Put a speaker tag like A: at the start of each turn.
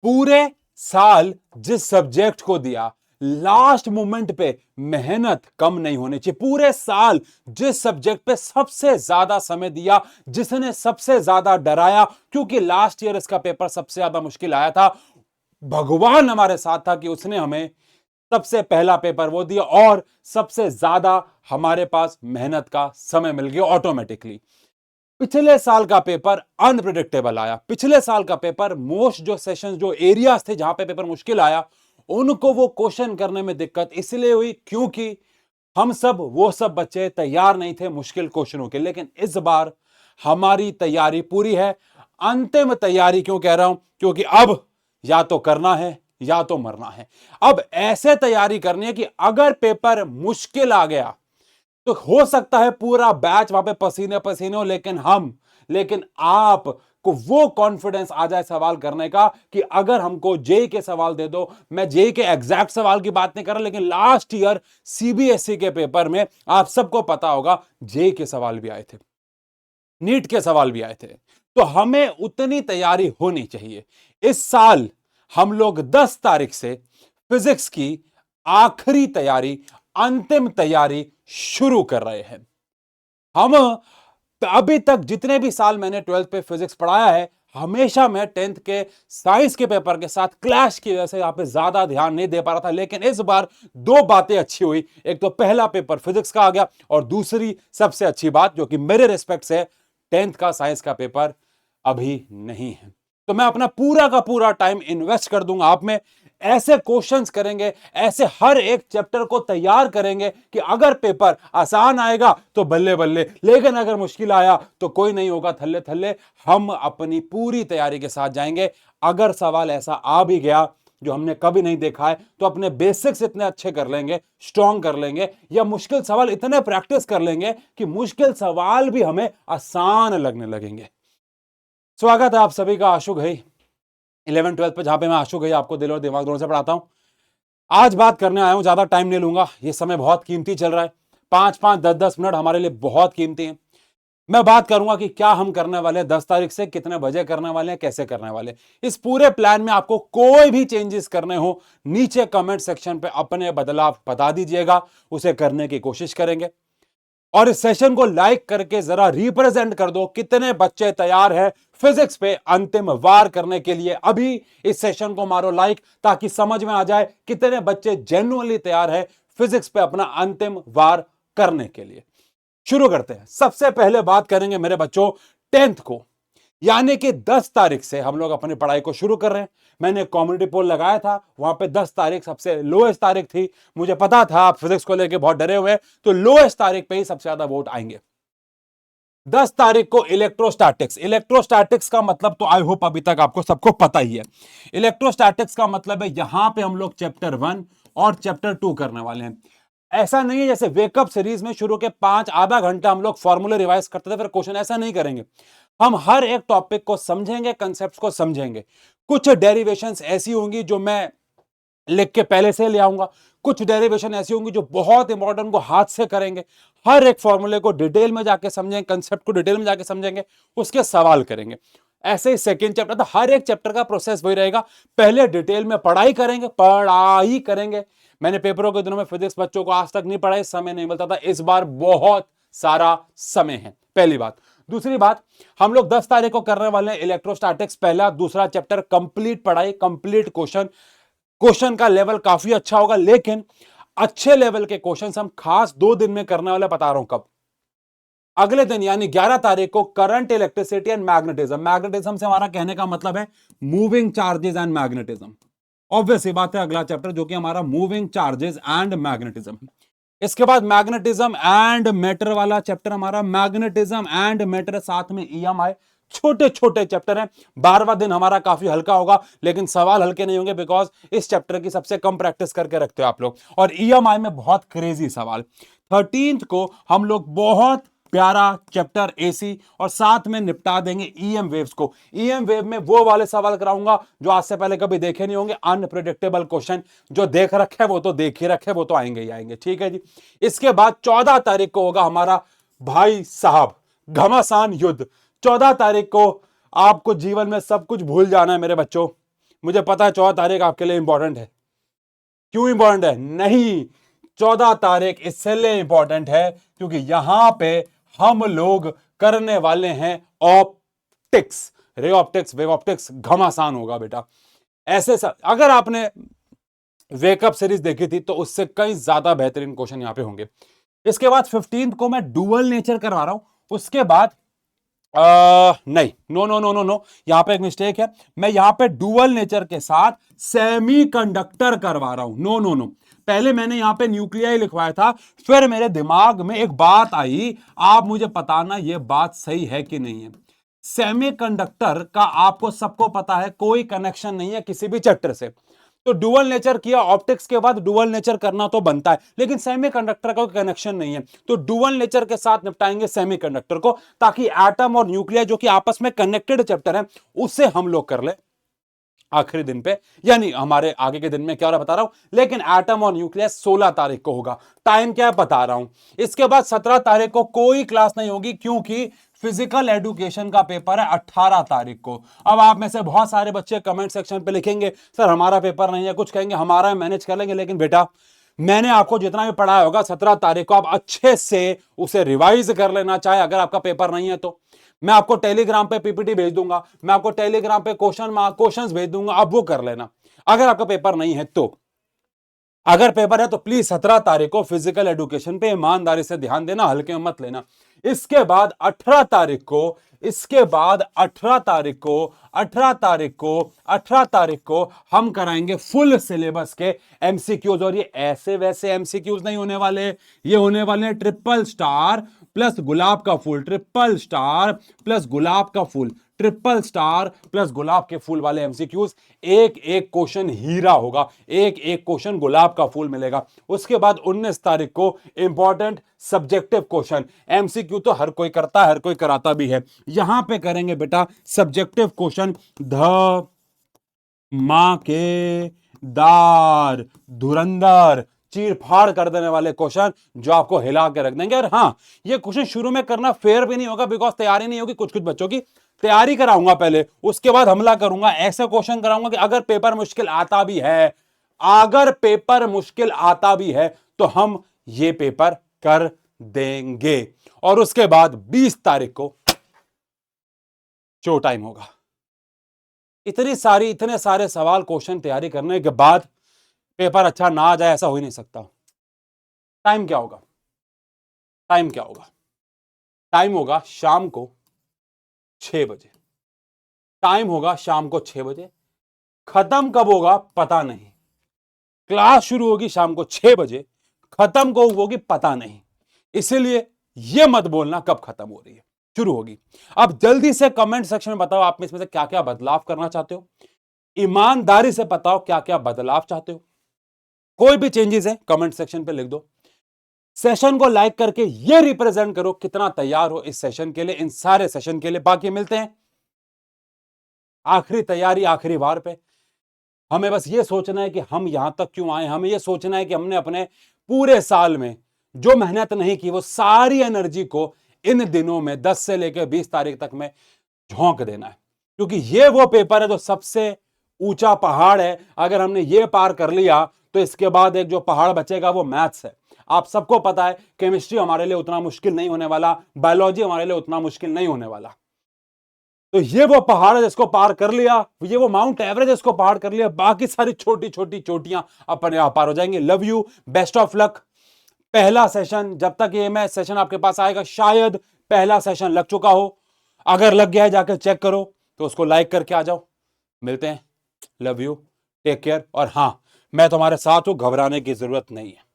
A: पूरे साल जिस सब्जेक्ट को दिया, लास्ट मोमेंट पे मेहनत कम नहीं होनी चाहिए। पूरे साल जिस सब्जेक्ट पे सबसे ज्यादा समय दिया, जिसने सबसे ज्यादा डराया, क्योंकि लास्ट ईयर इसका पेपर सबसे ज्यादा मुश्किल आया था, भगवान हमारे साथ था कि उसने हमें सबसे पहला पेपर वो दिया और सबसे ज्यादा हमारे पास मेहनत का समय मिल गया ऑटोमेटिकली। पिछले साल का पेपर अनप्रिडिक्टेबल आया। पिछले साल का पेपर मोस्ट जो सेशंस, जो एरियाज थे जहां पे पेपर मुश्किल आया, उनको वो क्वेश्चन करने में दिक्कत इसलिए हुई क्योंकि हम सब वो सब बच्चे तैयार नहीं थे मुश्किल क्वेश्चनों के। लेकिन इस बार हमारी तैयारी पूरी है। अंतिम तैयारी क्यों कह रहा हूं? क्योंकि अब या तो करना है या तो मरना है। अब ऐसे तैयारी करनी है कि अगर पेपर मुश्किल आ गया तो हो सकता है पूरा बैच वहां पे पसीने पसीने हो, लेकिन आप को वो कॉन्फिडेंस आ जाए सवाल करने का कि अगर हमको जेई के सवाल दे दो। मैं जेई के एग्जैक्ट सवाल की बात नहीं कर रहा, लेकिन लास्ट ईयर सीबीएसई के पेपर में आप सबको पता होगा जेई के सवाल भी आए थे, नीट के सवाल भी आए थे। तो हमें उतनी तैयारी होनी चाहिए। इस साल हम लोग 10 तारीख से फिजिक्स की आखिरी तैयारी, अंतिम तैयारी शुरू कर रहे हैं। हम अभी तक जितने भी साल मैंने 12th पे फिजिक्स पढ़ाया है, हमेशा मैं 10th के साइंस के पेपर के साथ क्लैश की वजह से यहां पे ज्यादा ध्यान नहीं दे पा रहा था। लेकिन इस बार दो बातें अच्छी हुई। एक तो पहला पेपर फिजिक्स का आ गया, और दूसरी सबसे अच्छी बात जो कि मेरे रिस्पेक्ट से 10th का साइंस का पेपर अभी नहीं है। तो मैं अपना पूरा का पूरा टाइम इन्वेस्ट कर दूंगा आप में। ऐसे क्वेश्चंस करेंगे, ऐसे हर एक चैप्टर को तैयार करेंगे कि अगर पेपर आसान आएगा तो बल्ले बल्ले, लेकिन अगर मुश्किल आया तो कोई नहीं होगा थल्ले थल्ले। हम अपनी पूरी तैयारी के साथ जाएंगे। अगर सवाल ऐसा आ भी गया जो हमने कभी नहीं देखा है, तो अपने बेसिक्स इतने अच्छे कर लेंगे, स्ट्रॉन्ग कर लेंगे, या मुश्किल सवाल इतने प्रैक्टिस कर लेंगे कि मुश्किल सवाल भी हमें आसान लगने लगेंगे। स्वागत है आप सभी का आशु घई 11 12 पे, जहां पे मैं आशु घई आपको दिल और दिमाग दोनों से पढ़ाता हूं। आज बात करने आया हूं, ज्यादा टाइम नहीं लूंगा, ये समय बहुत कीमती चल रहा है। 5 5 10 10 मिनट हमारे लिए बहुत कीमती हैं। मैं बात करूंगा कि क्या हम करने वाले हैं 10 तारीख से, कितने बजे करने वाले हैं, कैसे करने वाले हैं। इस पूरे प्लान में आपको कोई भी चेंजेस करने हो, नीचे कमेंट सेक्शन पे अपने बदलाव बता दीजिएगा, उसे करने की कोशिश करेंगे। और इस सेशन को लाइक करके जरा रिप्रेजेंट कर दो कितने बच्चे तैयार हैं फिजिक्स पे अंतिम वार करने के लिए। अभी इस सेशन को मारो लाइक, ताकि समझ में आ जाए कितने बच्चे जेन्युइनली तैयार हैं फिजिक्स पे अपना अंतिम वार करने के लिए। शुरू करते हैं। सबसे पहले बात करेंगे मेरे बच्चों 10th को, यानी कि 10 तारीख से हम लोग अपनी पढ़ाई को शुरू कर रहे हैं। मैंने कम्युनिटी पोल लगाया था, वहां पे 10 तारीख सबसे लोएस्ट तारीख थी। मुझे पता था आप फिजिक्स को लेके बहुत डरे हुए हैं, तो लोएस्ट तारीख पे ही सबसे ज्यादा वोट आएंगे। 10 तारीख को इलेक्ट्रोस्टैटिक्स। इलेक्ट्रोस्टैटिक्स का मतलब तो आई होप अभी तक आपको सबको पता ही है। इलेक्ट्रोस्टैटिक्स का मतलब है यहां पे हम लोग चैप्टर 1 और चैप्टर 2 करने वाले हैं। ऐसा नहीं है जैसे वेकअप सीरीज में शुरू के 5 आधा घंटा हम लोग फॉर्मूले रिवाइज करते थे फिर क्वेश्चन, ऐसा नहीं करेंगे। हम हर एक टॉपिक को समझेंगे, कंसेप्ट को समझेंगे। कुछ डेरिवेशंस ऐसी होंगी जो मैं लिख के पहले से ले आऊंगा, कुछ डेरिवेशन ऐसी होंगी जो बहुत इंपॉर्टेंट को हाथ से करेंगे। हर एक फॉर्मूले को डिटेल में जाके समझेंगे, कंसेप्ट को डिटेल में जाके समझेंगे, उसके सवाल करेंगे। ऐसे ही सेकेंड चैप्टर, तो हर एक चैप्टर का प्रोसेस वही रहेगा। पहले डिटेल में पढ़ाई करेंगे। मैंने पेपरों के दिनों में फिजिक्स बच्चों को आज तक नहीं पढ़ाई, समय नहीं मिलता था। इस बार बहुत सारा समय है, पहली बात। दूसरी बात, हम लोग 10 तारीख को करने वाले हैं इलेक्ट्रोस्टैटिक्स, पहला दूसरा चैप्टर कंप्लीट पढ़ाई, कंप्लीट क्वेश्चन का लेवल काफी अच्छा होगा। लेकिन अच्छे लेवल के क्वेश्चंस हम खास 2 दिन में करने वाले, बता रहा हूं कब। अगले दिन यानी 11 तारीख को current, electricity and magnetism. Magnetism से हमारा कहने का मतलब है moving charges and magnetism. Obvious ही बात है, अगला चैप्टर जो कि हमारा मूविंग चार्जेस एंड मैग्नेटिज्म। इसके बाद मैग्नेटिज्म एंड मैटर वाला चैप्टर हमारा, मैग्नेटिज्म एंड मैटर, साथ में ईएमआई। छोटे छोटे चैप्टर हैं। 12वां दिन हमारा काफी हल्का होगा, लेकिन सवाल हल्के नहीं होंगे बिकॉज इस चैप्टर की सबसे कम प्रैक्टिस करके रखते हो आप लोग, और ईएमआई में बहुत क्रेजी सवाल। 13th को हम लोग बहुत प्यारा चैप्टर एसी और साथ में निपटा देंगे ईएम वेव्स को। ईएम वेव में वो वाले सवाल कराऊंगा जो आज से पहले कभी देखे नहीं होंगे, अनप्रिडिक्टेबल क्वेश्चन। जो देख रखे वो तो देख ही रखे, वो तो आएंगे ही आएंगे, ठीक है जी। इसके बाद 14 तारीख को होगा हमारा भाई साहब घमासान युद्ध। 14 तारीख को आपको जीवन में सब कुछ भूल जाना है मेरे बच्चों। मुझे पता है 14 तारीख आपके लिए इंपॉर्टेंट है। क्यों इंपॉर्टेंट है? नहीं, 14 तारीख इसलिए इंपॉर्टेंट है क्योंकि यहां पे हम लोग करने वाले हैं optics, ray optics, wave optics. घमासान होगा बेटा। ऐसे अगर आपने वेकअप सीरीज देखी थी तो उससे कई ज्यादा बेहतरीन क्वेश्चन यहां पे होंगे। इसके बाद 15 को मैं डुअल नेचर करवा रहा हूं। उसके बाद नहीं, no no no no no, यहां पे एक मिस्टेक है। मैं यहां पे डुअल नेचर के साथ सेमीकंडक्टर करवा रहा हूं। नो नो नो, पहले मैंने यहां पे न्यूक्लियाई लिखवाया था, फिर मेरे दिमाग में एक बात आई, आप मुझे बताना ये बात सही है कि नहीं है। सेमीकंडक्टर का आपको सबको पता है कोई कनेक्शन नहीं है किसी भी चैप्टर से। तो डुअल नेचर किया, ऑप्टिक्स के बाद डुअल नेचर करना तो बनता है, लेकिन सेमीकंडक्टर का कोई कनेक्शन नहीं है। तो डुअल नेचर के साथ निपटाएंगे सेमीकंडक्टर को, ताकि एटम और न्यूक्लियर जो कि आपस में कनेक्टेड चैप्टर है उसे हम लोग कर ले आखिरी दिन पे, यानी हमारे आगे के दिन में। क्या हो रहा बता रहा हूं, लेकिन एटम और न्यूक्लियर 16 तारीख को होगा। टाइम क्या बता रहा हूं। इसके बाद 17 तारीख को कोई क्लास नहीं होगी, क्योंकि फिजिकल एजुकेशन का पेपर है 18 तारीख को। अब आप में से बहुत सारे बच्चे कमेंट सेक्शन पे लिखेंगे सर हमारा पेपर नहीं है, कुछ कहेंगे हमारा मैनेज कर लेंगे। लेकिन बेटा, मैंने आपको जितना भी पढ़ाया होगा 17 तारीख को आप अच्छे से उसे रिवाइज कर लेना। चाहे अगर आपका पेपर नहीं है तो मैं आपको टेलीग्राम पे पीपीटी भेज दूंगा, मैं आपको टेलीग्राम पे क्वेश्चंस भेज दूंगा, आप वो कर लेना अगर आपका पेपर नहीं है तो। अगर पेपर है तो प्लीज 17 तारीख को फिजिकल एजुकेशन पे ईमानदारी से ध्यान देना, हल्के में मत लेना। इसके बाद 18 तारीख को, इसके बाद 18 तारीख को 18 तारीख को 18 तारीख को हम कराएंगे फुल सिलेबस के एमसीक्यूज। और ये ऐसे वैसे एमसीक्यूज नहीं होने वाले, ये होने वाले हैं ट्रिपल स्टार प्लस गुलाब का फूल, ट्रिपल स्टार प्लस गुलाब का फूल, ट्रिपल स्टार प्लस गुलाब के फूल वाले एमसीक्यूज। एक एक क्वेश्चन हीरा होगा, एक एक क्वेश्चन गुलाब का फूल मिलेगा। उसके बाद 19 तारीख को इंपॉर्टेंट सब्जेक्टिव क्वेश्चन। एमसीक्यू तो हर कोई करता है, हर कोई कराता भी है। यहां पे करेंगे बेटा सब्जेक्टिव क्वेश्चन, ध मां के दार, धुरंधर, चीर फाड़ कर देने वाले क्वेश्चन जो आपको हिला के रख देंगे। और हाँ, ये क्वेश्चन शुरू में करना फेयर भी नहीं होगा, बिकॉज तैयारी नहीं होगी। कुछ कुछ बच्चों की तैयारी कराऊंगा पहले, उसके बाद हमला करूंगा। ऐसे क्वेश्चन कराऊंगा कि अगर पेपर मुश्किल आता भी है, अगर पेपर मुश्किल आता भी है तो हम ये पेपर कर देंगे। और उसके बाद 20 तारीख को शो टाइम होगा। इतने सारे सवाल क्वेश्चन तैयारी करने के बाद पेपर अच्छा ना आ जाए, ऐसा हो ही नहीं सकता। टाइम क्या होगा? टाइम क्या होगा? टाइम होगा शाम को 6 बजे। टाइम होगा शाम को 6 बजे। खत्म कब होगा पता नहीं। क्लास शुरू होगी शाम को 6 बजे, खत्म को होगी पता नहीं। इसीलिए यह मत बोलना कब खत्म हो रही है, शुरू होगी। अब जल्दी से कमेंट सेक्शन में बताओ आप में इसमें से क्या क्या बदलाव करना चाहते हो। ईमानदारी से बताओ क्या क्या बदलाव चाहते हो। कोई भी चेंजेस है कमेंट सेक्शन पे लिख दो। सेशन को लाइक करके ये रिप्रेजेंट करो कितना तैयार हो इस सेशन के लिए, इन सारे सेशन के लिए। बाकी मिलते हैं आखिरी तैयारी आखिरी बार पे। हमें बस ये सोचना है कि हम यहां तक क्यों आए। हमें ये सोचना है कि हमने अपने पूरे साल में जो मेहनत नहीं की वो सारी एनर्जी को इन दिनों में 10 से लेकर 20 तारीख तक में झोंक देना है। क्योंकि ये वो पेपर है जो सबसे ऊंचा पहाड़ है। अगर हमने ये पार कर लिया तो इसके बाद एक जो पहाड़ बचेगा वो मैथ्स है। आप सबको पता है केमिस्ट्री हमारे लिए उतना मुश्किल नहीं होने वाला, बायोलॉजी हमारे लिए उतना मुश्किल नहीं होने वाला। तो ये वो पहाड़ है जिसको पार कर लिया, ये वो माउंट एवरेस्ट जिसको पार कर लिया, बाकी सारी छोटी छोटी चोटियां अपने आप पार हो जाएंगे। Love you, best of luck. पहला सेशन, जब तक ये मैं सेशन आपके पास आएगा शायद पहला सेशन लग चुका हो। अगर लग गया है जाकर चेक करो, तो उसको लाइक करके आ जाओ। मिलते हैं, लव यू, टेक केयर। और हां, मैं तुम्हारे साथ हूं, घबराने की जरूरत नहीं है।